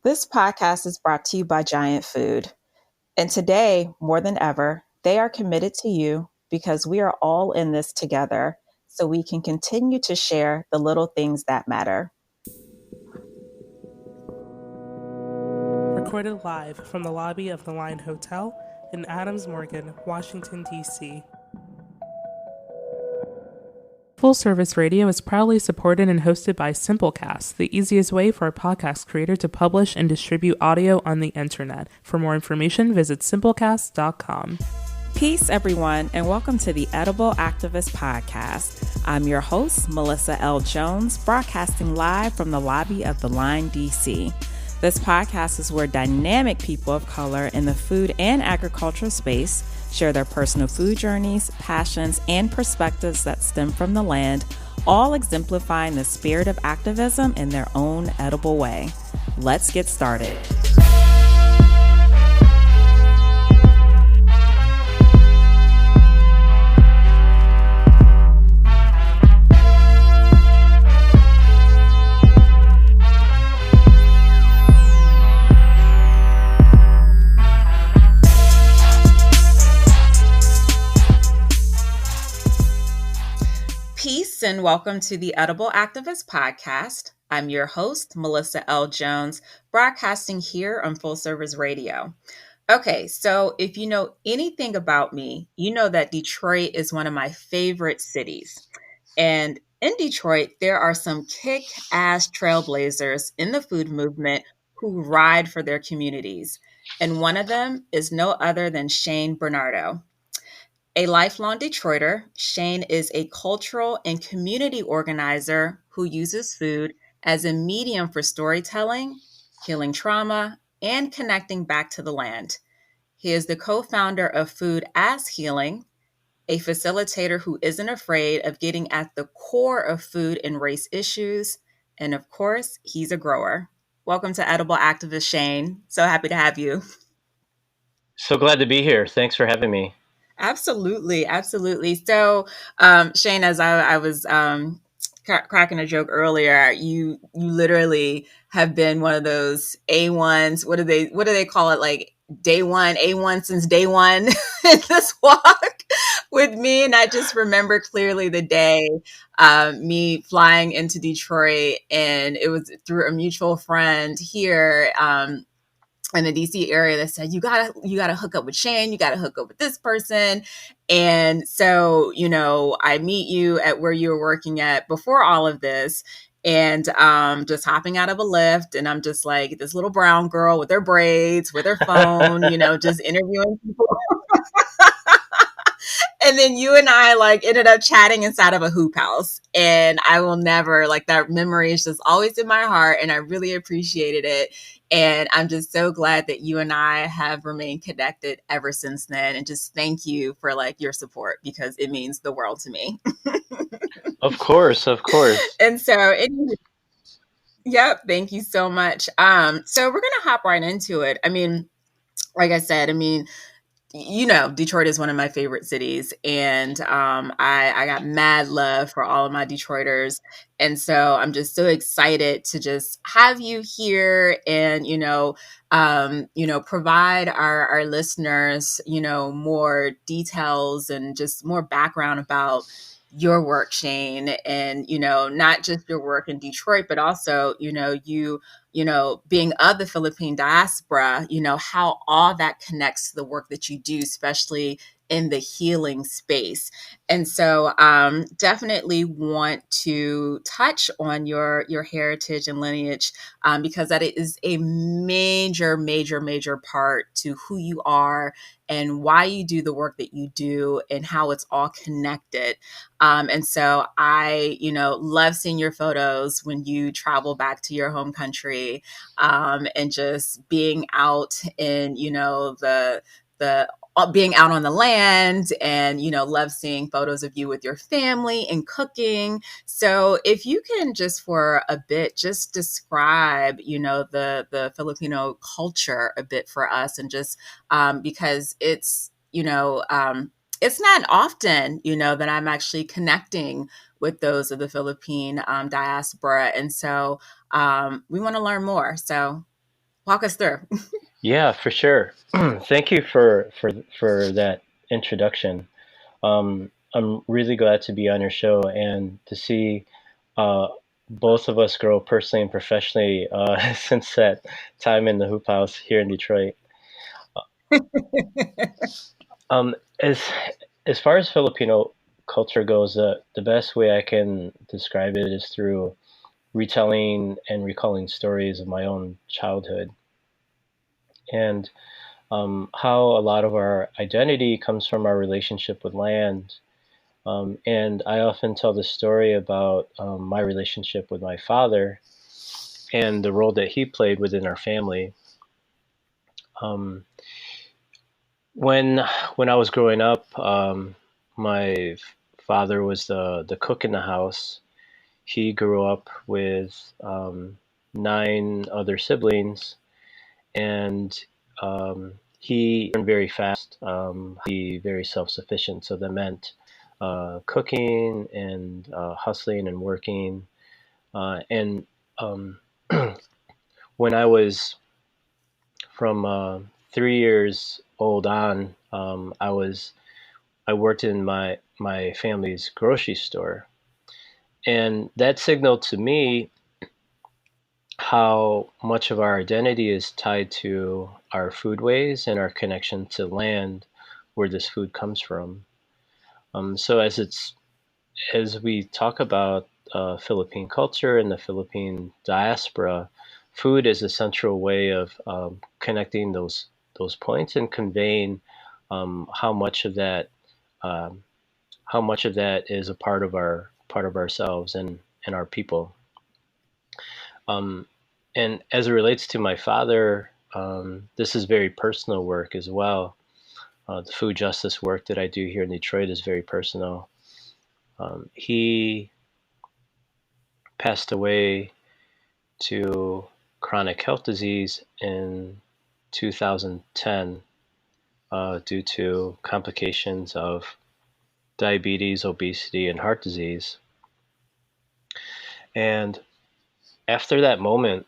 This podcast is brought to you by Giant Food. And today, more than ever, they are committed to you because we are all in this together so we can continue to share the little things that matter. Recorded live from the lobby of the Line Hotel in Adams Morgan, Washington, D.C. Full Service Radio is proudly supported and hosted by Simplecast, the easiest way for a podcast creator to publish and distribute audio on the internet. For more information, visit simplecast.com. Peace, everyone, and welcome to the Edible Activist Podcast. I'm your host, Melissa L. Jones, broadcasting live from the lobby of the Line, D.C. This podcast is where dynamic people of color in the food and agriculture space share their personal food journeys, passions, and perspectives that stem from the land, all exemplifying the spirit of activism in their own edible way. Let's get started. Peace and welcome to the Edible Activist Podcast. I'm your host, Melissa L. Jones, broadcasting here on Full Service Radio. Okay, so if you know anything about me, you know that Detroit is one of my favorite cities. And in Detroit, there are some kick-ass trailblazers in the food movement who ride for their communities. And one of them is no other than Shane Bernardo. A lifelong Detroiter, Shane is a cultural and community organizer who uses food as a medium for storytelling, healing trauma, and connecting back to the land. He is the co-founder of Food as Healing, a facilitator who isn't afraid of getting at the core of food and race issues, and of course, he's a grower. Welcome to Edible Activist, Shane. So happy to have you. So glad to be here. Thanks for having me. Absolutely. Absolutely. So, Shane, as I was cracking a joke earlier, you literally have been one of those A1s. What do they call it? Like day one, A1 since day one in this walk with me. And I just remember clearly the day me flying into Detroit, and it was through a mutual friend here. In the DC area that said, you gotta hook up with Shane, you gotta hook up with this person. And so, I meet you at where you were working at before all of this, and just hopping out of a lift, and I'm just like this little brown girl with her braids, with her phone, just interviewing people. And then you and I ended up chatting inside of a hoop house, and I will never, that memory is just always in my heart, and I really appreciated it. And I'm just so glad that you and I have remained connected ever since then. And just thank you for your support, because it means the world to me. Of course. And so, yep, thank you so much. So we're going to hop right into it. I mean, like I said, Detroit is one of my favorite cities, and I got mad love for all of my Detroiters. And so I'm just so excited to just have you here and, provide our listeners, more details and just more background about your work, Shane, and, not just your work in Detroit, but also, being of the Philippine diaspora, how all that connects to the work that you do, especially in the healing space. And so definitely want to touch on your heritage and lineage, because that is a major, major, major part to who you are and why you do the work that you do and how it's all connected. And so I, love seeing your photos when you travel back to your home country, and just being out in, the being out on the land, and, love seeing photos of you with your family and cooking. So if you can just for a bit, just describe, the Filipino culture a bit for us, and just because it's, it's not often, that I'm actually connecting with those of the Philippine diaspora. And so we want to learn more. So Walk us through. Yeah, for sure. Thank you for that introduction. I'm really glad to be on your show and to see uh, both of us grow personally and professionally since that time in the hoop house here in Detroit. Um, as as far as Filipino culture goes, the best way I can describe it is through retelling and recalling stories of my own childhood and how a lot of our identity comes from our relationship with land. And I often tell the story about my relationship with my father and the role that he played within our family. Um, when when I was growing up, my father was the cook in the house. He grew up with nine other siblings, and he learned very fast. He very self-sufficient, so that meant cooking and hustling and working. And when I was from 3 years old on, I worked in my family's grocery store, and that signaled to me how much of our identity is tied to our foodways and our connection to land where this food comes from. So as we talk about Philippine culture and the Philippine diaspora, food is a central way of connecting those points and conveying how much of that um, how much of that is a part of ourselves and our people. Um, and as it relates to my father, this is very personal work as well. The food justice work that I do here in Detroit is very personal. He passed away to chronic health disease in 2010 due to complications of diabetes, obesity, and heart disease. And after that moment,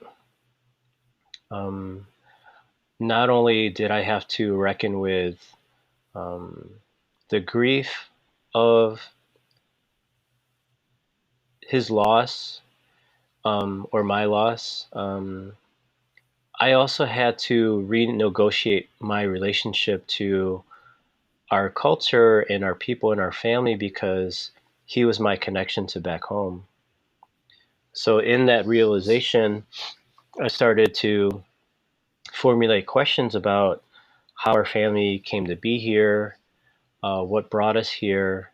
um, not only did I have to reckon with um, the grief of his loss or my loss, I also had to renegotiate my relationship to our culture and our people and our family because he was my connection to back home. So, in that realization, I started to formulate questions about how our family came to be here, what brought us here,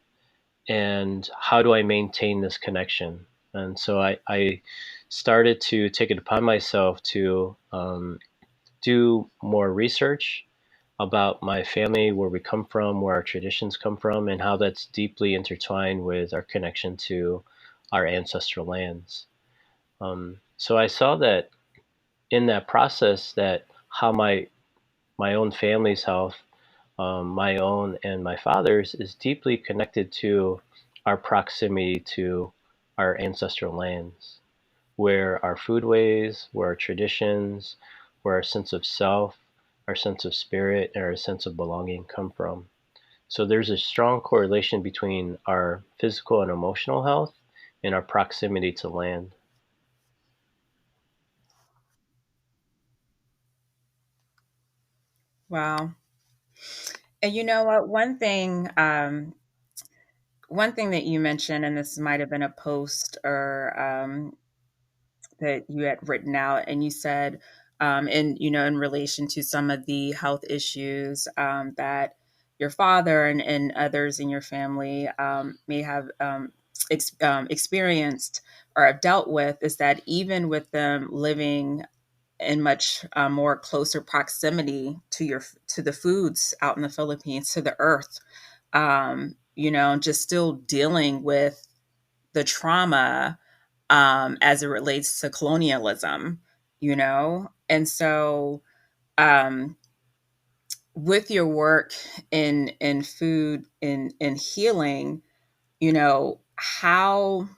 and how do I maintain this connection? And so I started to take it upon myself to do more research about my family, where we come from, where our traditions come from, and how that's deeply intertwined with our connection to our ancestral lands. So I saw that in that process, that how my own family's health, my own and my father's, is deeply connected to our proximity to our ancestral lands, where our foodways, where our traditions, where our sense of self, our sense of spirit, and our sense of belonging come from. So there's a strong correlation between our physical and emotional health and our proximity to land. Wow. And you know what? One thing that you mentioned, and this might have been a post or that you had written out, and you said, in relation to some of the health issues that your father and others in your family may have experienced or have dealt with, is that even with them living in much more closer proximity to the foods out in the Philippines, to the earth, just still dealing with the trauma as it relates to colonialism, and so um, with your work in food in healing, how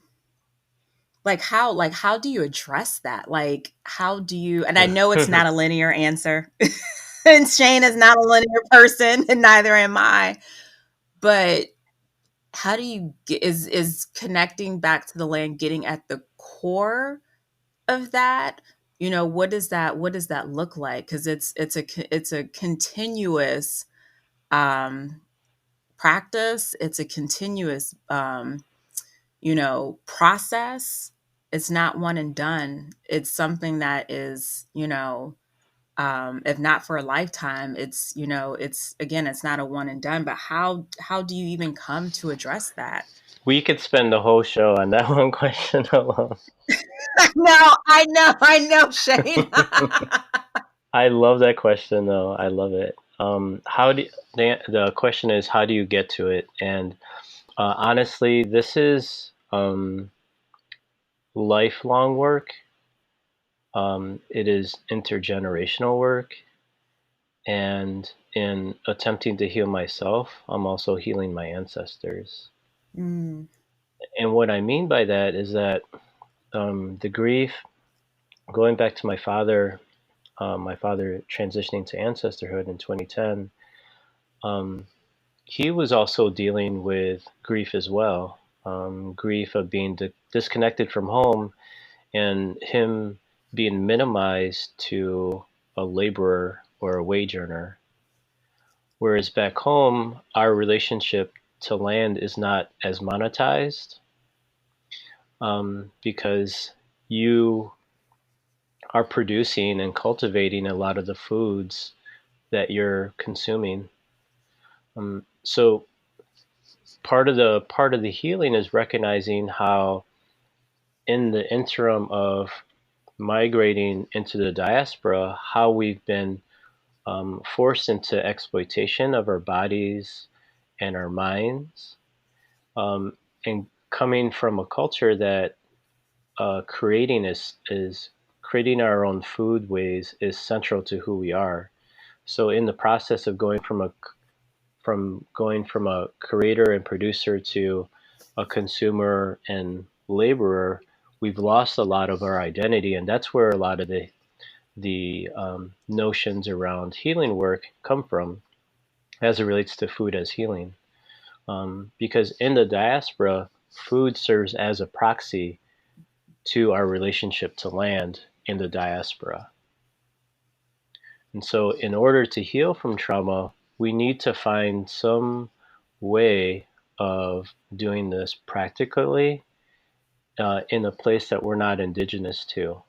how do you address that? Like, how do you, and I know it's not a linear answer, and Shane is not a linear person, and neither am I, but how do you get, is connecting back to the land getting at the core of that? What does that look like? Because it's a continuous practice. It's a continuous process. It's not one and done. It's something that is, if not for a lifetime, it's again, it's not a one and done. But how do you even come to address that? We could spend the whole show on that one question alone. I know, Shane. I love that question, though. I love it. How do the question is, how do you get to it? And honestly, this is lifelong work. It is intergenerational work. And in attempting to heal myself, I'm also healing my ancestors. Mm. And what I mean by that is that the grief, going back to my father transitioning to ancestorhood in 2010, he was also dealing with grief as well. Grief of being disconnected from home and him being minimized to a laborer or a wage earner. Whereas back home, our relationship to land is not as monetized because you are producing and cultivating a lot of the foods that you're consuming. So part of the healing is recognizing how in the interim of migrating into the diaspora, how we've been forced into exploitation of our bodies and our minds, and coming from a culture that creating is creating our own food ways is central to who we are. So in the process of going from a creator and producer to a consumer and laborer, we've lost a lot of our identity, and that's where a lot of the notions around healing work come from, as it relates to food as healing. Because in the diaspora, food serves as a proxy to our relationship to land in the diaspora. And so, in order to heal from trauma, we need to find some way of doing this practically in a place that we're not indigenous to.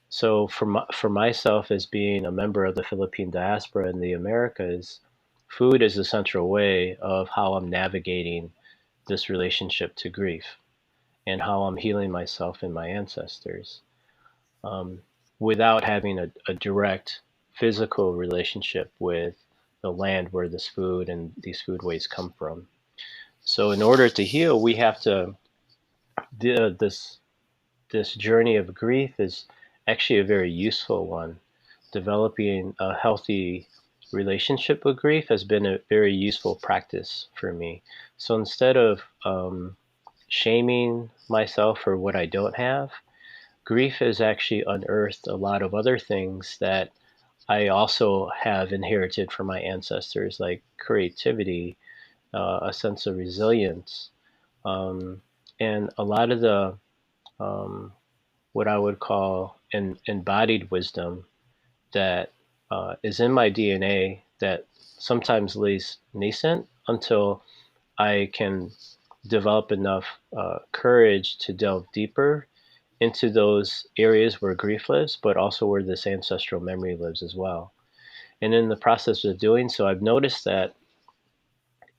So, for myself, as being a member of the Philippine diaspora in the Americas, food is a central way of how I'm navigating this relationship to grief and how I'm healing myself and my ancestors, without having a direct physical relationship with the land where this food and these foodways come from. So, in order to heal, we have to. This journey of grief is actually a very useful one. Developing a healthy relationship with grief has been a very useful practice for me. So instead of shaming myself for what I don't have, grief has actually unearthed a lot of other things that I also have inherited from my ancestors, like creativity, a sense of resilience, and a lot of the what I would call an embodied wisdom that is in my DNA that sometimes lays nascent until I can develop enough courage to delve deeper into those areas where grief lives, but also where this ancestral memory lives as well. And in the process of doing so, I've noticed that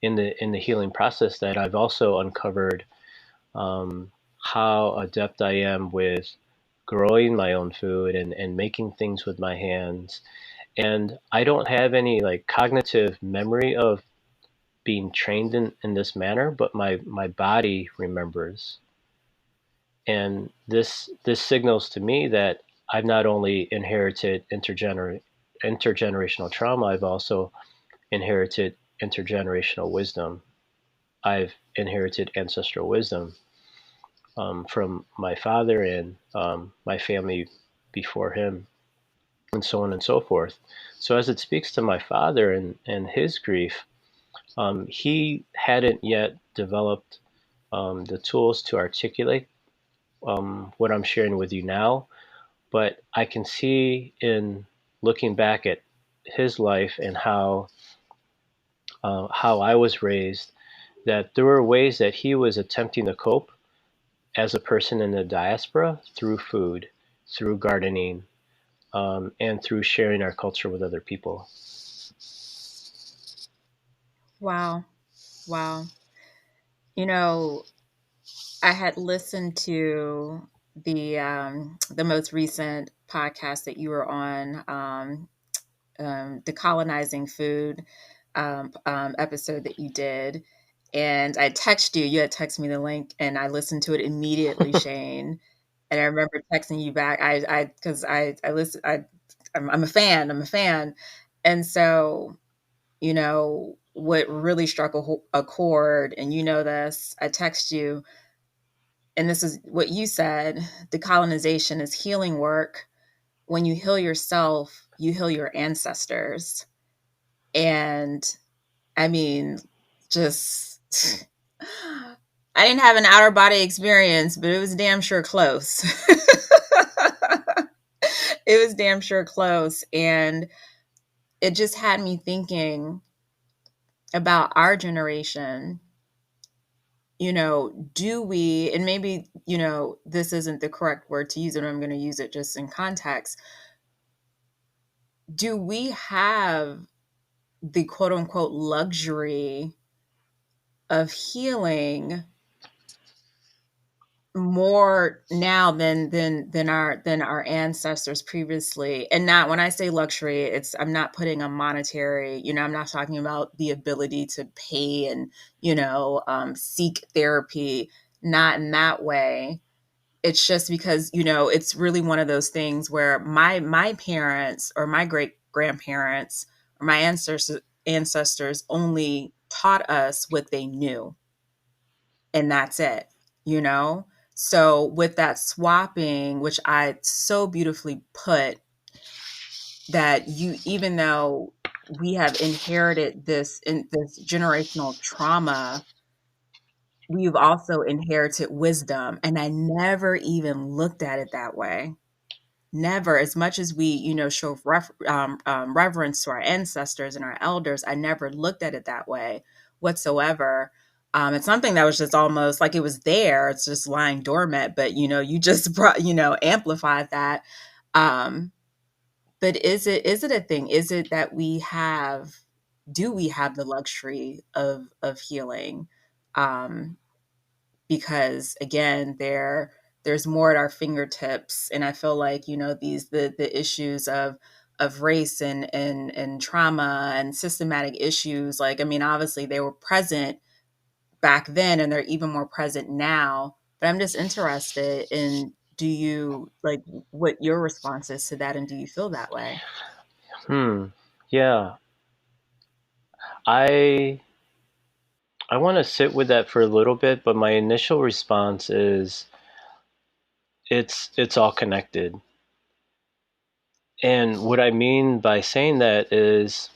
in the healing process that I've also uncovered how adept I am with growing my own food and making things with my hands. And I don't have any like cognitive memory of being trained in this manner, but my body remembers. And this signals to me that I've not only inherited intergenerational trauma, I've also inherited intergenerational wisdom. I've inherited ancestral wisdom. from my father and my family before him, and so on and so forth. So as it speaks to my father and his grief, he hadn't yet developed the tools to articulate what I'm sharing with you now, but I can see in looking back at his life and how I was raised that there were ways that he was attempting to cope as a person in the diaspora through food, through gardening, and through sharing our culture with other people. Wow. Wow. You know, I had listened to the most recent podcast that you were on, decolonizing food episode that you did, and I texted you. You had texted me the link, and I listened to it immediately, Shane. And I remember texting you back. Because I listen. I'm a fan. I'm a fan, and so what really struck a chord, and this. I text you, and this is what you said: decolonization is healing work. When you heal yourself, you heal your ancestors. And I mean, just I didn't have an outer body experience, but it was damn sure close. It was damn sure close. And it just had me thinking about our generation. Do we, and maybe, this isn't the correct word to use, and I'm going to use it just in context. Do we have the quote unquote luxury of healing more now than our ancestors previously? And not, when I say luxury, I'm not putting a monetary, I'm not talking about the ability to pay and seek therapy, not in that way. It's just because it's really one of those things where my parents or my great grandparents or my ancestors only taught us what they knew, and that's it, you know? So with that swapping, which I so beautifully put, that even though we have inherited this generational trauma, we've also inherited wisdom. And I never even looked at it that way. Never. As much as we, show reverence to our ancestors and our elders, I never looked at it that way whatsoever. It's something that was just almost like it was there. It's just lying dormant, but you just brought, amplified that. But is it a thing? Is it that do we have the luxury of healing? Um, because again, there's more at our fingertips, and I feel like the issues of race and trauma and systematic issues, like, I mean, obviously they were present back then and they're even more present now, but I'm just interested in, do you, like, what your response is to that, and do you feel that way? Yeah, I I want to sit with that for a little bit, but my initial response is it's all connected. And what I mean by saying that is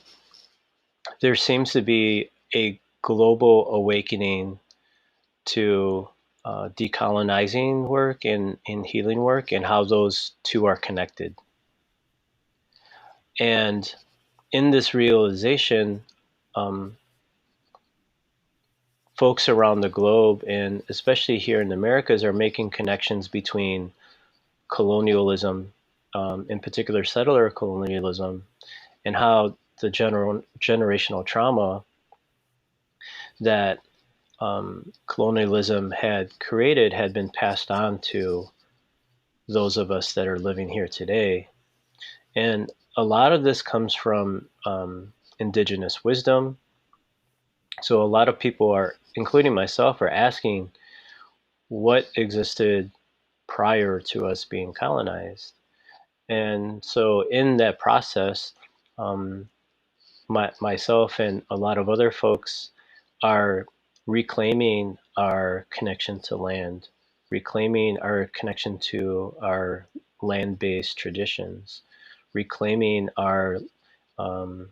there seems to be a global awakening to decolonizing work and healing work, and how those two are connected. And in this realization, um, folks around the globe, and especially here in the Americas, are making connections between colonialism, in particular settler colonialism, and how the generational trauma that colonialism had created had been passed on to those of us that are living here today. And a lot of this comes from indigenous wisdom. So a lot of people are, including myself, are asking what existed prior to us being colonized. And so in that process, um, myself and a lot of other folks are reclaiming our connection to land, reclaiming our connection to our land-based traditions, reclaiming um,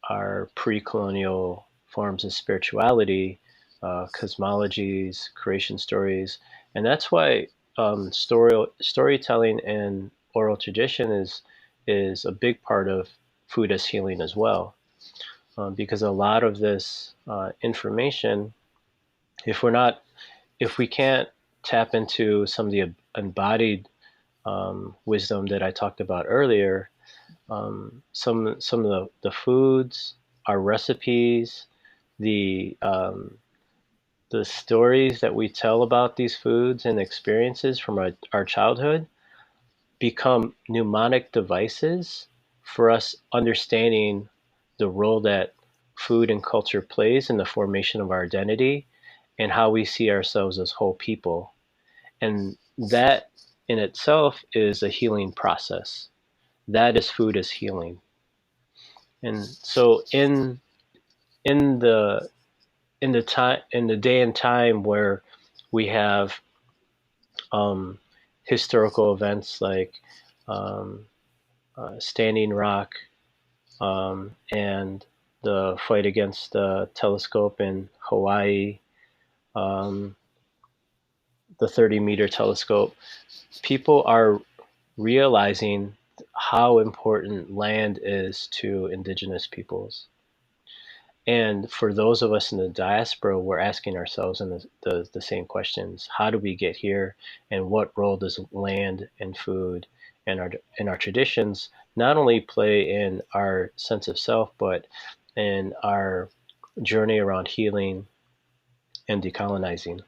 our pre-colonial forms of spirituality, cosmologies, creation stories, and that's why storytelling and oral tradition is a big part of food as healing as well, because a lot of this information, if we're not, if we can't tap into some of the embodied wisdom that I talked about earlier, some of the foods, our recipes, the stories that we tell about these foods and experiences from our childhood become mnemonic devices for us understanding the role that food and culture plays in the formation of our identity and how we see ourselves as whole people. And that in itself is a healing process. That is food as healing. And so in the in the day and time where we have um, historical events like um, Standing Rock and the fight against the telescope in Hawaii, um, the 30-meter telescope, people are realizing how important land is to indigenous peoples. And for those of us in the diaspora, we're asking ourselves in the same questions. How do we get here? And what role does land and food and our traditions not only play in our sense of self, but in our journey around healing and decolonizing?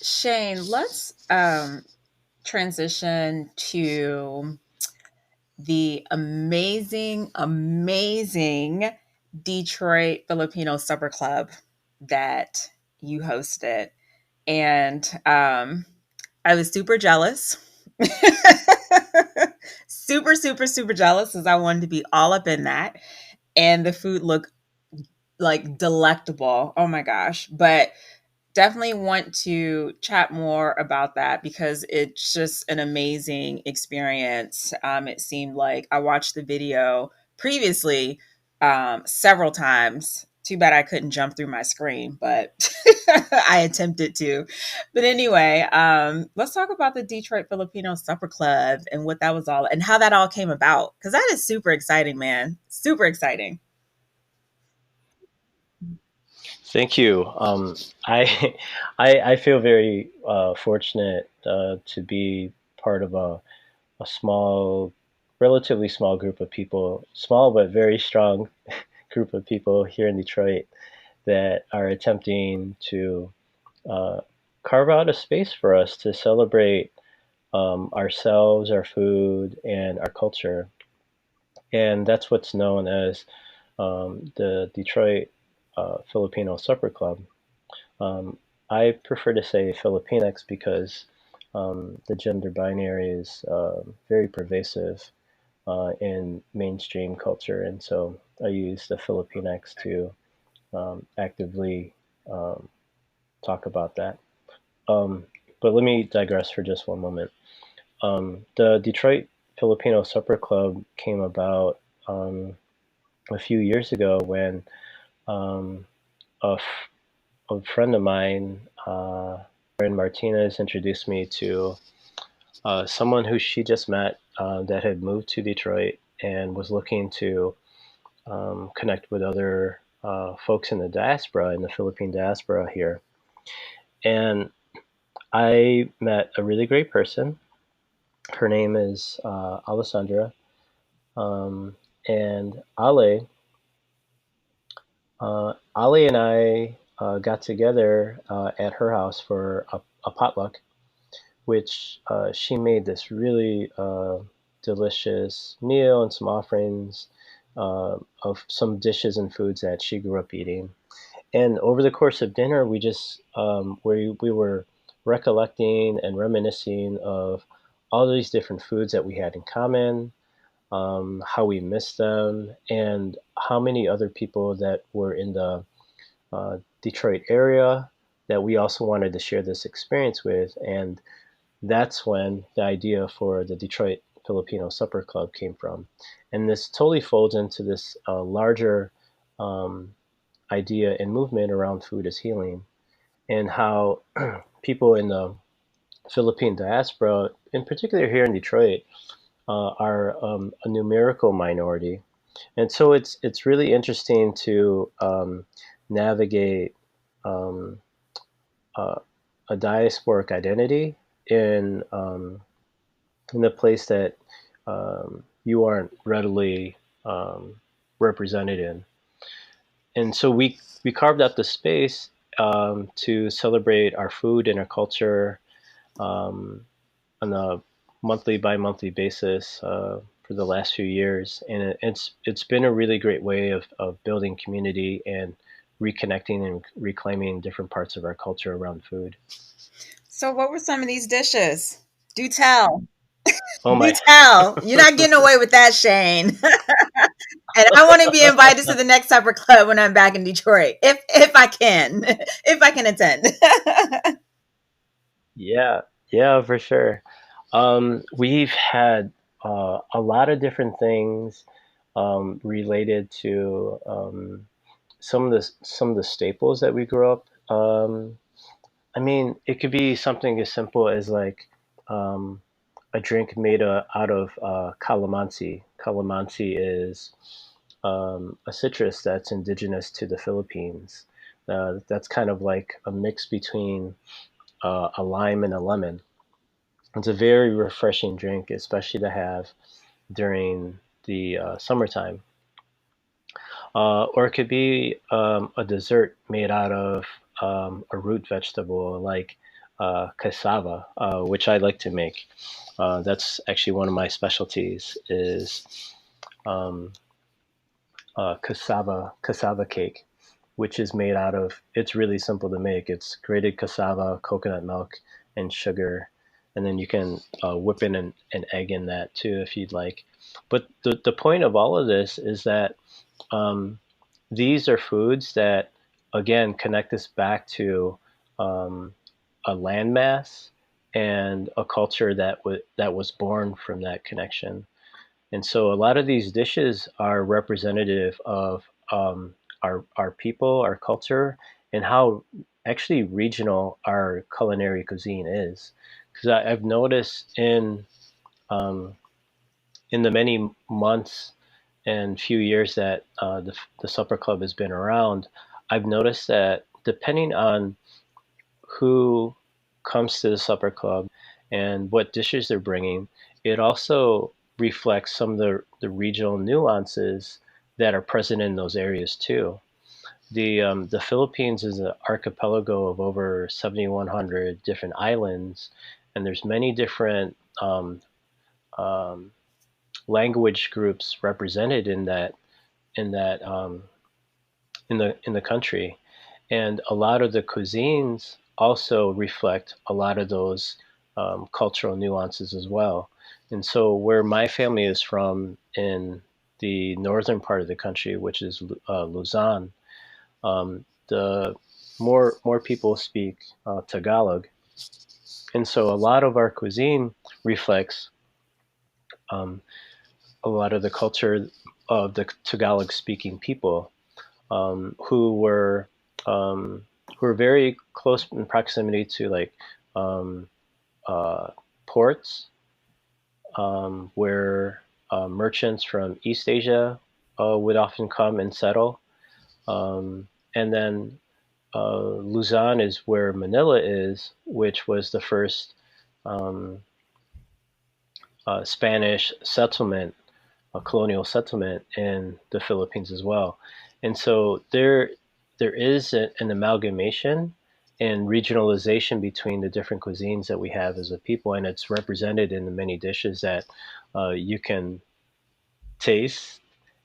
Shane, let's transition to the amazing, amazing Detroit Filipino Supper Club that you hosted. And I was super jealous. Super, super, super jealous as I wanted to be all up in that. And the food looked like delectable. Oh my gosh. But definitely want to chat more about that because it's just an amazing experience. It seemed like I watched the video previously several times. Too bad I couldn't jump through my screen, but I attempted to. But anyway, let's talk about the Detroit Filipino Supper Club and what that was all and how that all came about because that is super exciting, man. Super exciting. Thank you. I, I feel very fortunate to be part of a small, relatively small group of people, small but very strong group of people here in Detroit that are attempting to uh, carve out a space for us to celebrate ourselves, our food, and our culture. And that's what's known as the Detroit Filipino Supper Club. Um, I prefer to say Filipinx because the gender binary is very pervasive in mainstream culture, and so I use the Filipinx to actively um, talk about that. Um, but let me digress for just one moment. The Detroit Filipino Supper Club came about a few years ago when um, a friend of mine, Erin Martinez, introduced me to someone who she just met that had moved to Detroit and was looking to connect with other folks in the diaspora, in the Philippine diaspora here. And I met a really great person. Her name is Alessandra. Um, and Ale and I got together at her house for a potluck, which she made this really delicious meal and some offerings of some dishes and foods that she grew up eating. And over the course of dinner, we just we were recollecting and reminiscing of all these different foods that we had in common, how we missed them, and how many other people that were in the Detroit area that we also wanted to share this experience with. And that's when the idea for the Detroit Filipino Supper Club came from. And this totally folds into this larger um, idea and movement around food as healing, and how people in the Philippine diaspora, in particular here in Detroit, are a numerical minority. And so it's really interesting to navigate um, uh, a diasporic identity in a place that you aren't readily um, represented in. And so we carved out the space to celebrate our food and our culture um, on a monthly by monthly basis for the last few years, and it's been a really great way of building community and reconnecting and reclaiming different parts of our culture around food. So, what were some of these dishes? Do tell. Oh Do my! tell. You're not getting away with that, Shane. And I want to be invited to the next supper club when I'm back in Detroit, if I can, if I can attend. Yeah, yeah, for sure. We've had a lot of different things related to some of the staples that we grew up. I mean, it could be something as simple as like um, a drink made out of calamansi. Calamansi is a citrus that's indigenous to the Philippines. That's kind of like a mix between a lime and a lemon. It's a very refreshing drink, especially to have during the summertime. Or it could be a dessert made out of a root vegetable like cassava, which I like to make. That's actually one of my specialties is um, cassava cake, which is made out of. It's really simple to make. It's grated cassava, coconut milk, and sugar, and then you can whip in an egg in that too if you'd like. But the point of all of this is that um, these are foods that, again, connect us back to um, a landmass and a culture that was born from that connection. And so, a lot of these dishes are representative of our people, our culture, and how actually regional our culinary cuisine is. Because I've noticed um, in the many months and few years that the supper club has been around, I've noticed that depending on who comes to the supper club and what dishes they're bringing, it also reflects some of the regional nuances that are present in those areas too. The Philippines is an archipelago of over 7,100 different islands, and there's many different um, language groups represented in that in the country, and a lot of the cuisines also reflect a lot of those cultural nuances as well. And so, where my family is from in the northern part of the country, which is Luzon, the more people speak Tagalog, and so a lot of our cuisine reflects um, a lot of the culture of the Tagalog speaking people who were um, who were very close in proximity to like um, uh, ports where merchants from East Asia would often come and settle. And then Luzon is where Manila is, which was the first um, Spanish settlement, a colonial settlement in the Philippines as well. And so there is an amalgamation and regionalization between the different cuisines that we have as a people, and it's represented in the many dishes that you can taste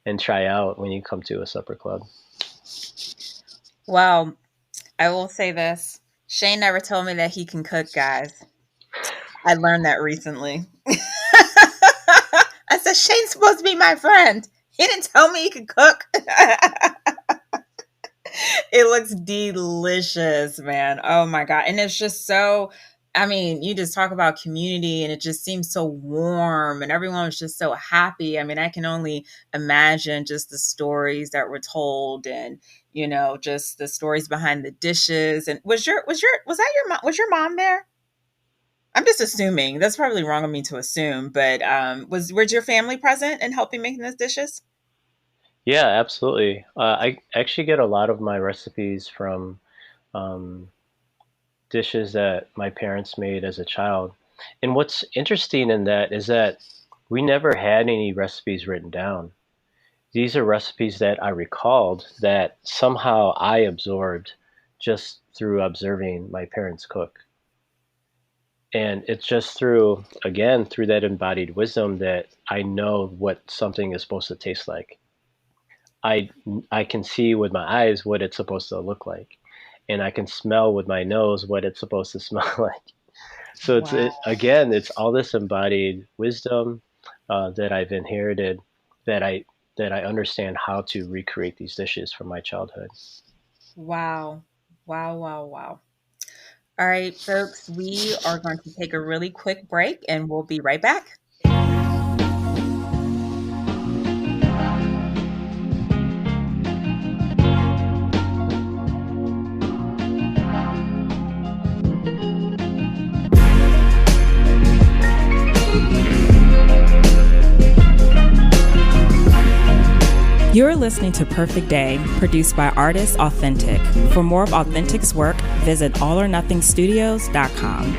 and try out when you come to a supper club. Well, I will say this. Shane never told me that he can cook, guys. I learned that recently. I said, Shane's supposed to be my friend. He didn't tell me he could cook. It looks delicious, man. Oh my God. And it's just so, I mean, you just talk about community and it just seems so warm and everyone was just so happy. I mean, I can only imagine just the stories that were told and, just the stories behind the dishes. And was your mom there? I'm just assuming. That's probably wrong of me to assume, but was your family present in helping making those dishes? Yeah, absolutely. I actually get a lot of my recipes from um, dishes that my parents made as a child. And what's interesting in that is that we never had any recipes written down. These are recipes that I recalled that somehow I absorbed just through observing my parents cook. And it's just through that embodied wisdom that I know what something is supposed to taste like. I I can see with my eyes what it's supposed to look like, and I can smell with my nose what it's supposed to smell like. So Wow. again, it's all this embodied wisdom that I've inherited that I understand how to recreate these dishes from my childhood. Wow. Wow. Wow. Wow. All right, folks, we are going to take a really quick break and we'll be right back. You're listening to Perfect Day, produced by Artists Authentic. For more of Authentic's work, visit allornothingstudios.com.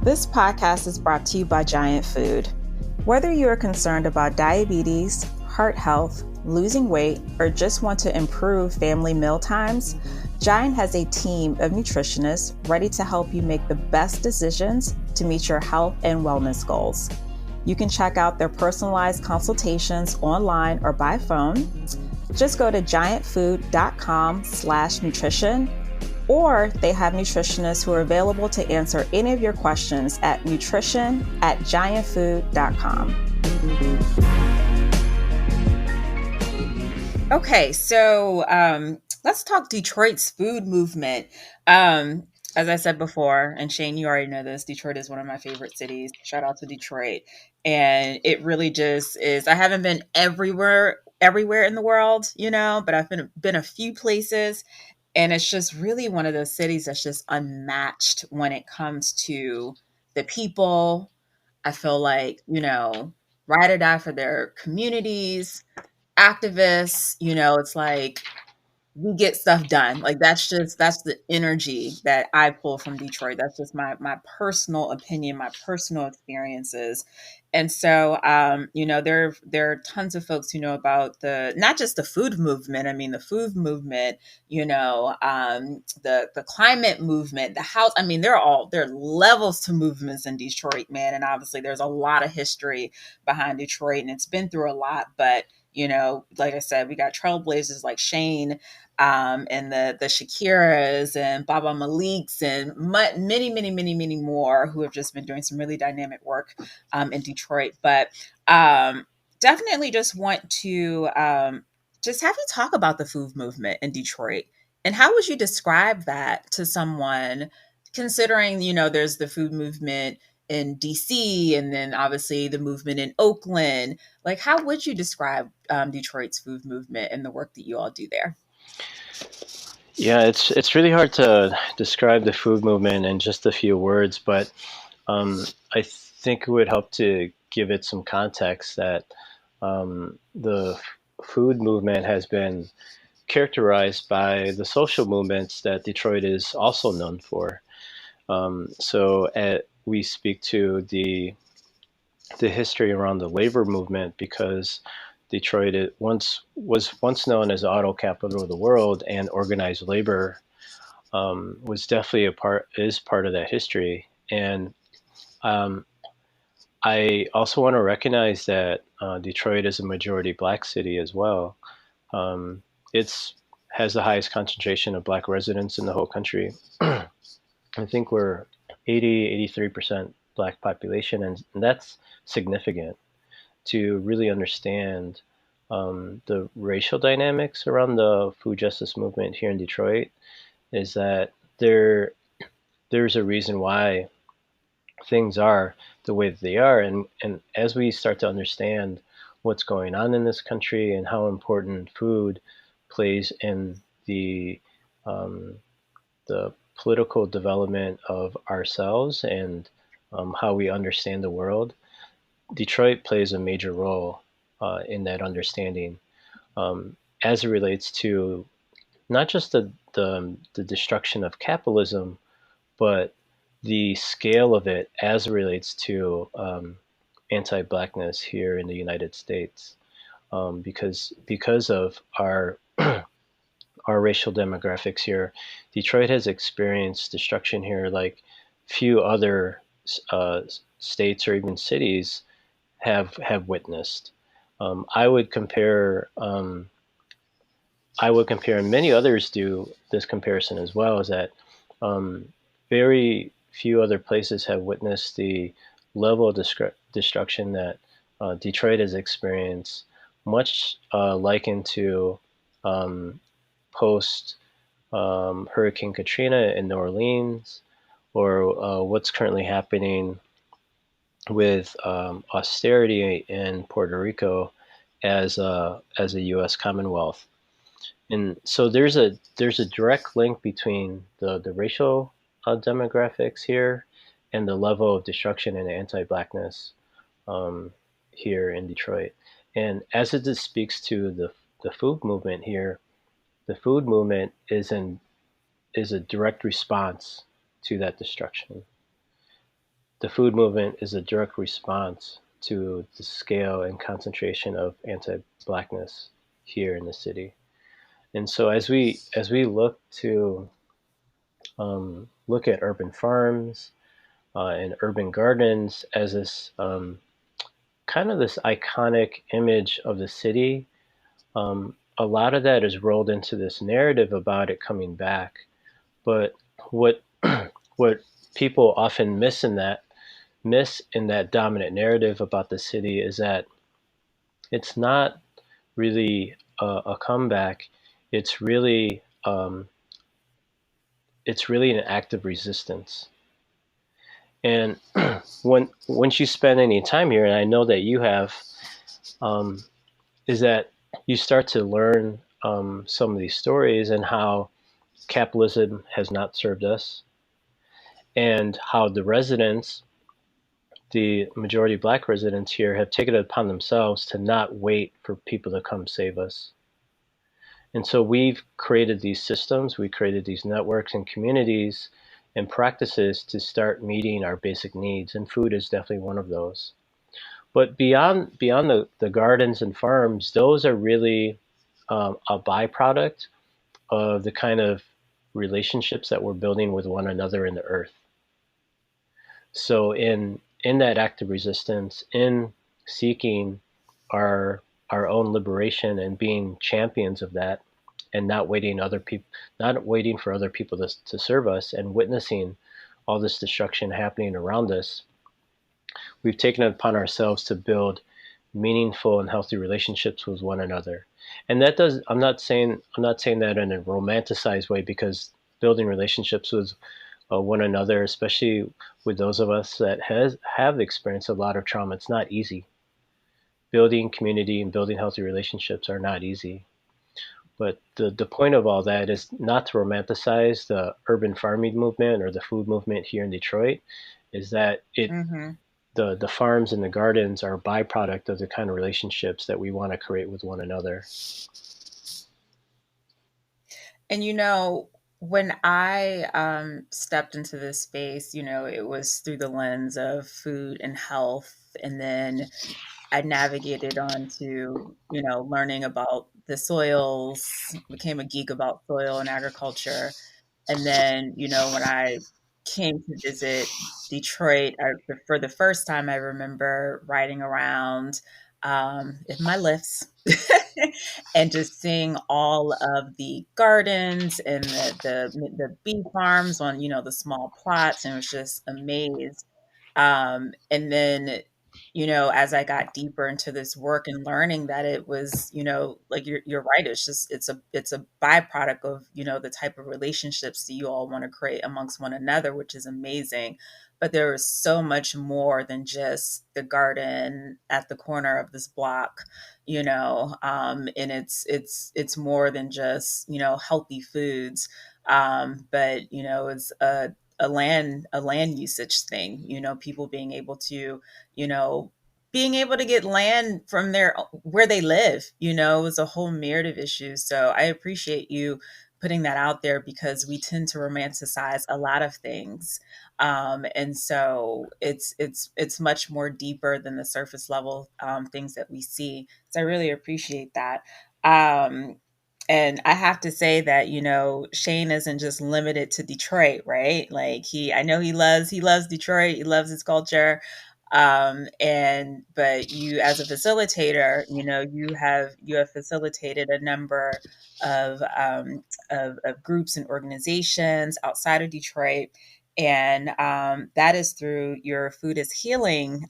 This podcast is brought to you by Giant Food. Whether you are concerned about diabetes, heart health, losing weight, or just want to improve family meal times, Giant has a team of nutritionists ready to help you make the best decisions to meet your health and wellness goals. You can check out their personalized consultations online or by phone. Just go to giantfood.com/nutrition, or they have nutritionists who are available to answer any of your questions at nutrition@giantfood.com. Okay, so let's talk Detroit's food movement. As I said before, and Shane, you already know this, Detroit is one of my favorite cities. Shout out to Detroit. And it really just is. I haven't been everywhere in the world, but I've been a few places. And it's just really one of those cities that's just unmatched when it comes to the people. I feel like, ride or die for their communities, activists, it's like we get stuff done. Like that's the energy that I pull from Detroit. That's just my personal opinion, my personal experiences. And so there are tons of folks who know about the not just the food movement. I mean the food movement, the climate movement, the house. I mean, there are levels to movements in Detroit, man. And obviously there's a lot of history behind Detroit and it's been through a lot, but like I said, we got trailblazers like Shane, and the Shakiras and Baba Maliks and many, many, many, many more who have just been doing some really dynamic work in Detroit. But definitely just want to just have you talk about the food movement in Detroit. And how would you describe that to someone, considering, there's the food movement in DC and then obviously the movement in Oakland? Like, how would you describe Detroit's food movement and the work that you all do there? Yeah, it's really hard to describe the food movement in just a few words, but I think it would help to give it some context that the food movement has been characterized by the social movements that Detroit is also known for. We speak to the history around the labor movement because Detroit was once known as the auto capital of the world, and organized labor was definitely is part of that history. And um, I also want to recognize that Detroit is a majority Black city as well. It's has the highest concentration of Black residents in the whole country. I think we're 83% Black population, and that's significant to really understand the racial dynamics around the food justice movement here in Detroit. Is that there's a reason why things are the way that they are, and as we start to understand what's going on in this country and how important food plays in um, the political development of ourselves and how we understand the world, Detroit plays a major role in that understanding as it relates to not just the destruction of capitalism, but the scale of it as it relates to anti-blackness here in the United States, because of our racial demographics here, Detroit has experienced destruction here like few other uh, states or even cities have witnessed. Um, I would compare. I would compare, and many others do this comparison as well, is that um, very few other places have witnessed the level of destruction that Detroit has experienced, much likened to um, post Hurricane Katrina in New Orleans, or what's currently happening with austerity in Puerto Rico as a U.S. Commonwealth. And so there's a direct link between the racial demographics here and the level of destruction and anti-blackness um, here in Detroit. And as it just speaks to the food movement here, the food movement is a direct response to that destruction. The food movement is a direct response to the scale and concentration of anti-blackness here in the city. And so as we look to look at urban farms and urban gardens as this kind of this iconic image of the city, a lot of that is rolled into this narrative about it coming back. But what what people often miss in that dominant narrative about the city is that it's not really a comeback. It's really an act of resistance. And once you spend any time here, and I know that you have, um, is that you start to learn some of these stories and how capitalism has not served us, and how the residents, the majority Black residents here, have taken it upon themselves to not wait for people to come save us. And so we've created these systems, we created these networks and communities and practices to start meeting our basic needs, and food is definitely one of those. But beyond the gardens and farms, those are really a byproduct of the kind of relationships that we're building with one another in the earth. So in that act of resistance, in seeking our own liberation and being champions of that, and not waiting for other people to serve us, and witnessing all this destruction happening around us, we've taken it upon ourselves to build meaningful and healthy relationships with one another. And that does I'm not saying that in a romanticized way, because building relationships with one another, especially with those of us that have experienced a lot of trauma, it's not easy. Building community and building healthy relationships are not easy. But the point of all that is not to romanticize the urban farming movement or the food movement here in Detroit, is that Mm-hmm. the farms and the gardens are a byproduct of the kind of relationships that we want to create with one another. And when I stepped into this space, it was through the lens of food and health. And then I navigated on to, learning about the soils, became a geek about soil and agriculture. And then, when I came to visit Detroit, for the first time, I remember riding around in my lifts and just seeing all of the gardens and the bee farms on, the small plots, and was just amazed. And then, as I got deeper into this work and learning that it was, like you're right, it's a byproduct of, the type of relationships that you all want to create amongst one another, which is amazing. But there is so much more than just the garden at the corner of this block, and it's more than just, healthy foods. But it's a land usage thing, people you know being able to get land from their where they live, is a whole myriad of issues. So I appreciate you putting that out there, because we tend to romanticize a lot of things. And so it's much more deeper than the surface level things that we see. So I really appreciate that. um, and I have to say that, Shane isn't just limited to Detroit, right? Like, I know he loves Detroit. He loves his culture. But you, as a facilitator, you have facilitated a number of groups and organizations outside of Detroit. And that is through your food is healing,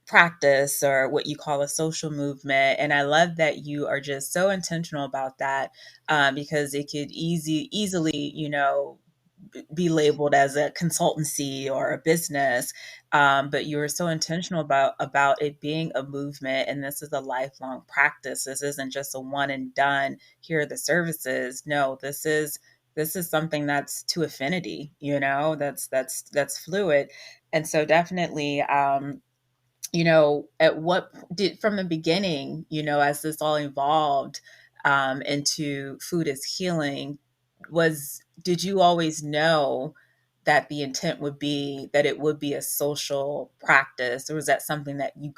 practice, or what you call a social movement. And I love that you are just so intentional about that, because it could easily, be labeled as a consultancy or a business. But you were so intentional about it being a movement, and this is a lifelong practice. This isn't just a one and done. Here are the services. No, this is something that's to affinity. That's fluid. And so definitely, at what did from the beginning, as this all evolved into food is healing, did you always know that the intent would be that it would be a social practice, or was that something that you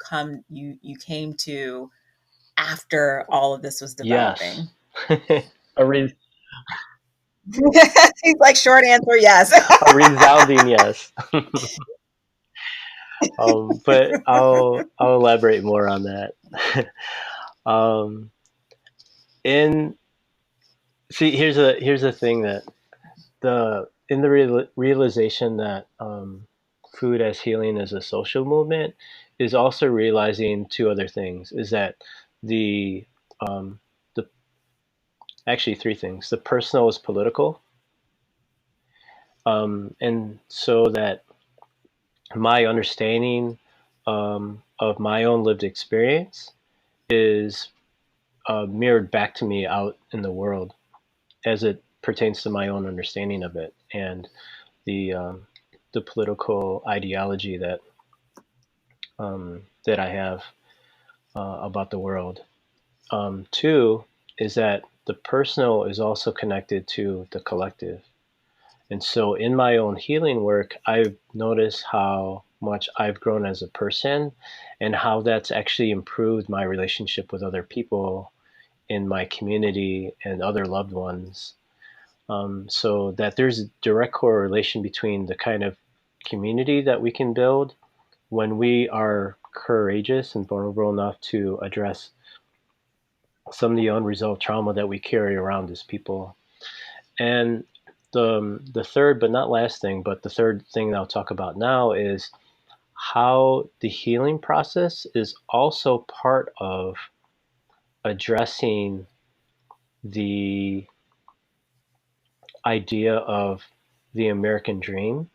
came to after all of this was Yes. developing? a, re- He's like, short answer, yes. a resounding yes. But I'll elaborate more on that. um, in See, here's a thing that the in the realization that food as healing is a social movement is also realizing two other things. Is that the um, the actually three things. The personal is political, and so that my understanding of my own lived experience is mirrored back to me out in the world as it pertains to my own understanding of it, and the um, the political ideology that I have about the world. Two is that the personal is also connected to the collective. And so in my own healing work, I've noticed how much I've grown as a person and how that's actually improved my relationship with other people in my community and other loved ones. So that there's a direct correlation between the kind of community that we can build when we are courageous and vulnerable enough to address some of the unresolved trauma that we carry around as people. And the third, but not last thing, but the third thing that I'll talk about now is how the healing process is also part of addressing the idea of the American dream,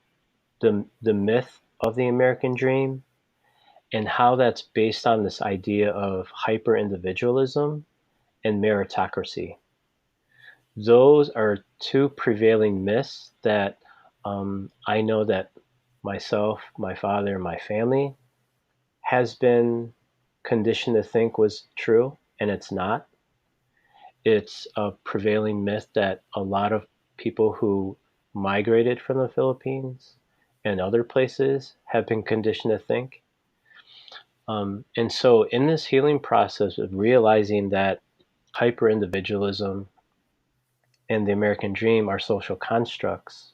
the myth of the American dream, and how that's based on this idea of hyper individualism and meritocracy. Those are two prevailing myths that I know that myself, my father, my family has been conditioned to think was true, and it's not. It's a prevailing myth that a lot of people who migrated from the Philippines and other places have been conditioned to think. And so, in this healing process of realizing that hyper individualism and the American dream are social constructs,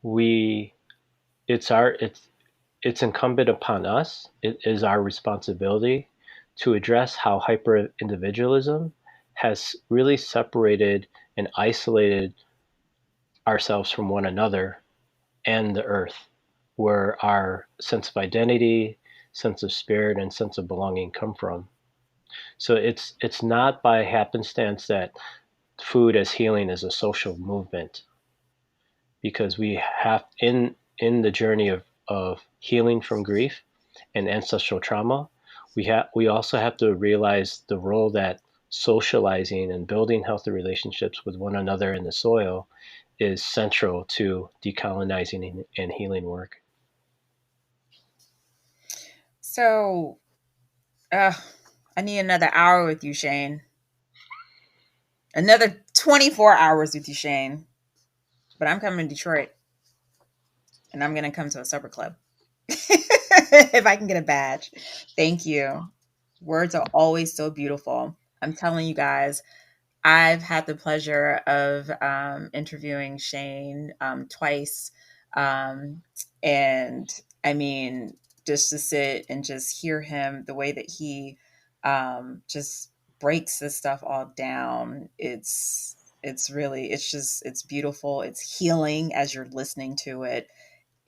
we it's our it's it's incumbent upon us, it is our responsibility to address how hyper-individualism has really separated and isolated ourselves from one another and the earth, where our sense of identity, sense of spirit, and sense of belonging come from. So it's not by happenstance that food as healing is a social movement, because we have in the journey of healing from grief and ancestral trauma, we also have to realize the role that socializing and building healthy relationships with one another in the soil is central to decolonizing and healing work. So, I need another hour with you, Shane. Another 24 hours with you, Shane. But I'm coming to Detroit, and I'm going to come to a supper club. If I can get a badge. Thank you. Words are always so beautiful. I'm telling you guys, I've had the pleasure of interviewing Shane twice. And I mean, just to sit and just hear him, the way that he just breaks this stuff all down. It's really, it's beautiful. It's healing as you're listening to it.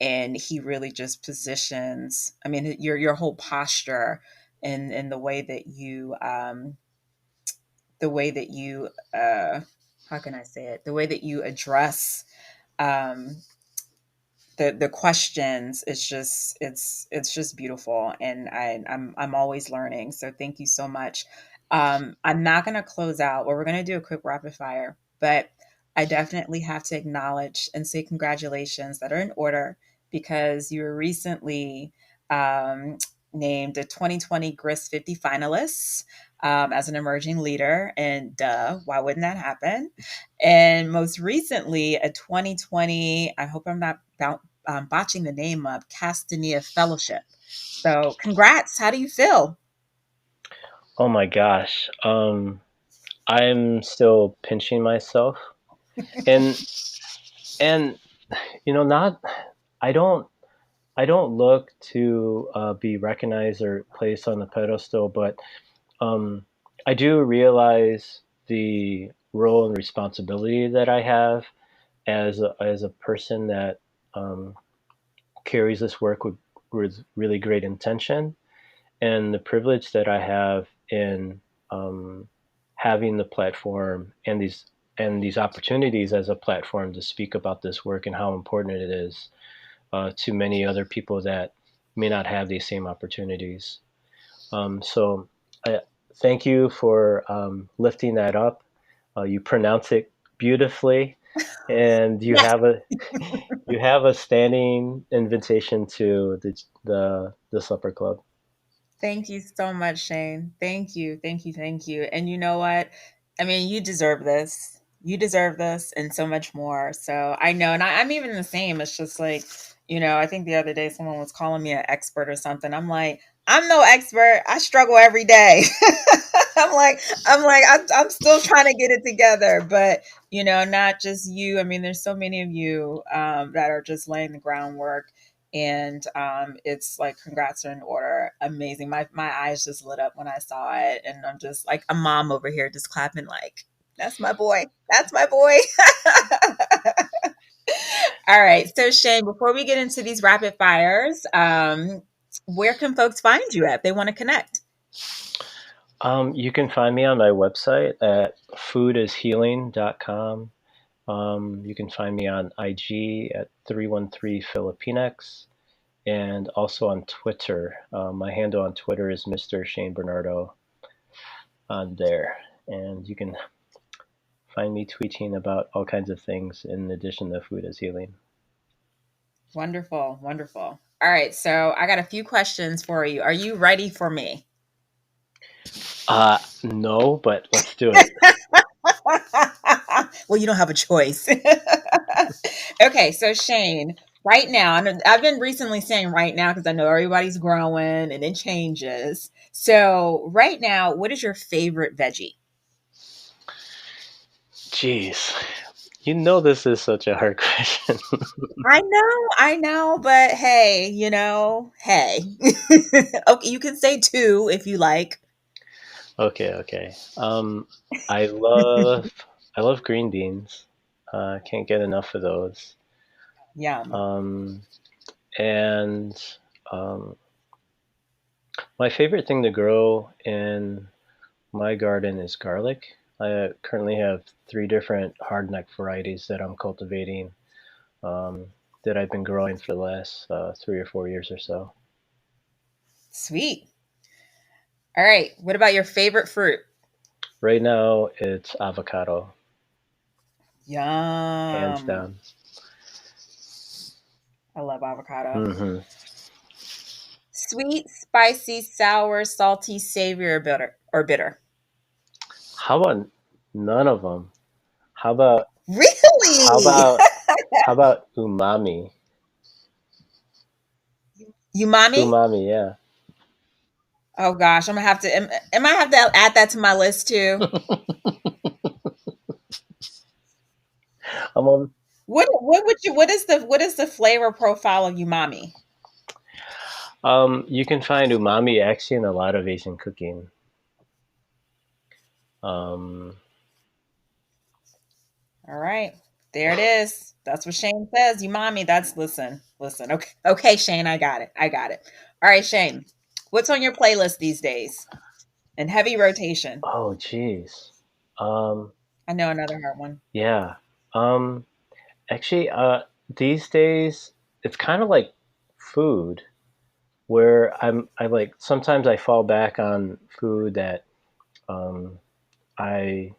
And he really just positions, I mean, your whole posture and the way that you how can I say it? The way that you address um, the questions is just it's just beautiful, and I'm always learning. So thank you so much. I'm not going to close out. Well, we're going to do a quick rapid fire, but I definitely have to acknowledge and say congratulations that are in order, because you were recently um, named a 2020 Grist 50 finalists as an emerging leader. And why wouldn't that happen? And most recently, a 2020, I hope I'm not botching the name up, Castanea Fellowship. So congrats. How do you feel? Oh my gosh. I'm still pinching myself. And and not I don't I don't look to be recognized or placed on the pedestal, but I do realize the role and responsibility that I have as a person that um, carries this work with really great intention, and the privilege that I have in having the platform and these opportunities as a platform to speak about this work and how important it is to many other people that may not have these same opportunities. So I thank you for lifting that up. You pronounce it beautifully, and you Yes. have a you have a standing invitation to the supper club. Thank you so much, Shane. Thank you. Thank you. Thank you. And you know what? I mean, you deserve this. You deserve this and so much more. So I know, and I'm even the same. It's just like, I think the other day someone was calling me an expert or something. I'm like, I'm no expert. I struggle every day. I'm still trying to get it together. But, not just you. I mean, there's so many of you that are just laying the groundwork, and it's like congrats are in order. Amazing. My eyes just lit up when I saw it, and I'm just like a mom over here just clapping like, that's my boy, that's my boy. All right, so Shane, before we get into these rapid fires, where can folks find you at if they want to connect? You can find me on my website at foodishealing.com. You can find me on IG at 313 Filipinx, and also on Twitter. My handle on Twitter is Mr. Shane Bernardo on there. And you can find me tweeting about all kinds of things in addition to food as healing. Wonderful, wonderful. All right, so I got a few questions for you. Are you ready for me? No, but let's do it. Well, you don't have a choice. Okay, so Shane, right now, I've been recently saying right now because I know everybody's growing and it changes. So, right now, what is your favorite veggie? Jeez. You know this is such a hard question. I know, but hey, hey. Okay, you can say two if you like. Okay. I love I love green beans. Can't get enough of those. Yum. And my favorite thing to grow in my garden is garlic. I currently have 3 different hardneck varieties that I'm cultivating, that I've been growing for the last 3 or 4 years or so. Sweet. All right. What about your favorite fruit? Right now, it's avocado, hands Yum. down. I love avocado. hmm Sweet, spicy, sour, salty, savory, or bitter. How about none of them? How about how Really? about how about umami? Umami? Umami, yeah. Oh gosh, I'm gonna have to. Am I have to add that to my list too? I'm on. What is the flavor profile of umami? You can find umami actually in a lot of Asian cooking. Um, All right, there it is. That's what Shane says. Umami. That's listen. Okay, Shane, I got it. All right, Shane, what's on your playlist these days? In heavy rotation. oh, geez. Um, I know another hard one. yeah. Um, Actually, these days it's kind of like food, where I like sometimes I fall back on food that um, I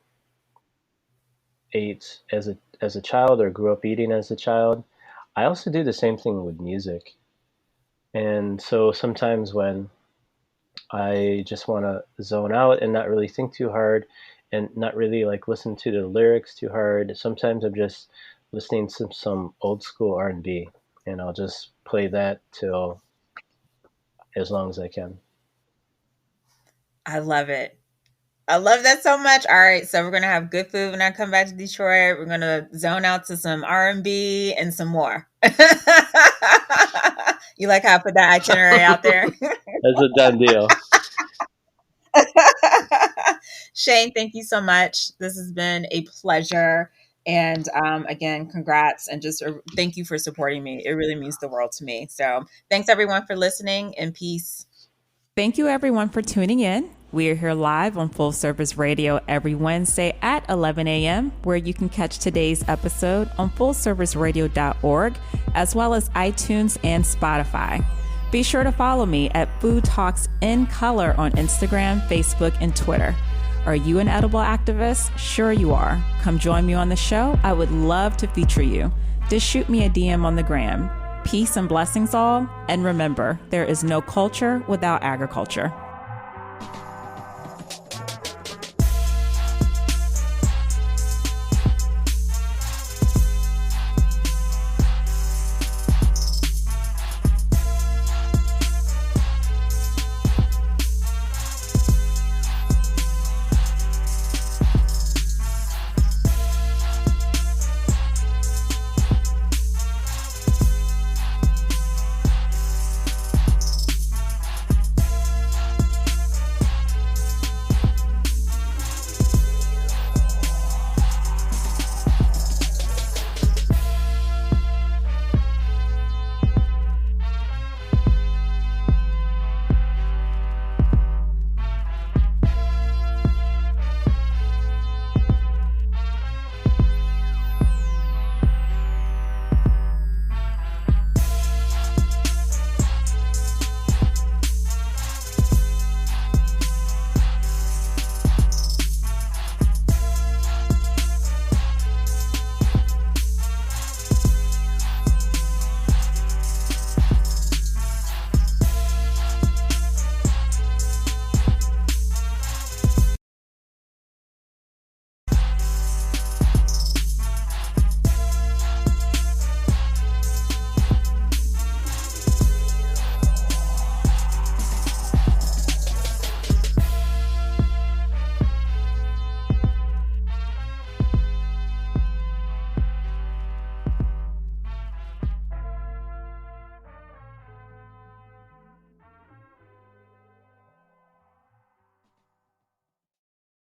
ate as a child or grew up eating as a child. I also do the same thing with music, and so sometimes when I just want to zone out and not really think too hard, and not really like listen to the lyrics too hard, sometimes I'm just listening to some old school R&B, and I'll just play that till as long as I can. I love it. I love that so much. All right, so we're gonna have good food when I come back to Detroit. We're gonna zone out to some R&B and some more. You like how I put that itinerary out there? That's a done deal. Shane, thank you so much. This has been a pleasure. And again, congrats and just thank you for supporting me. It really means the world to me. So thanks everyone for listening and peace. Thank you, everyone, for tuning in. We are here live on Full Service Radio every Wednesday at 11 a.m., where you can catch today's episode on fullserviceradio.org, as well as iTunes and Spotify. Be sure to follow me at Food Talks in Color on Instagram, Facebook, and Twitter. Are you an edible activist? Sure you are. Come join me on the show. I would love to feature you. Just shoot me a DM on the gram. Peace and blessings all. And remember, there is no culture without agriculture.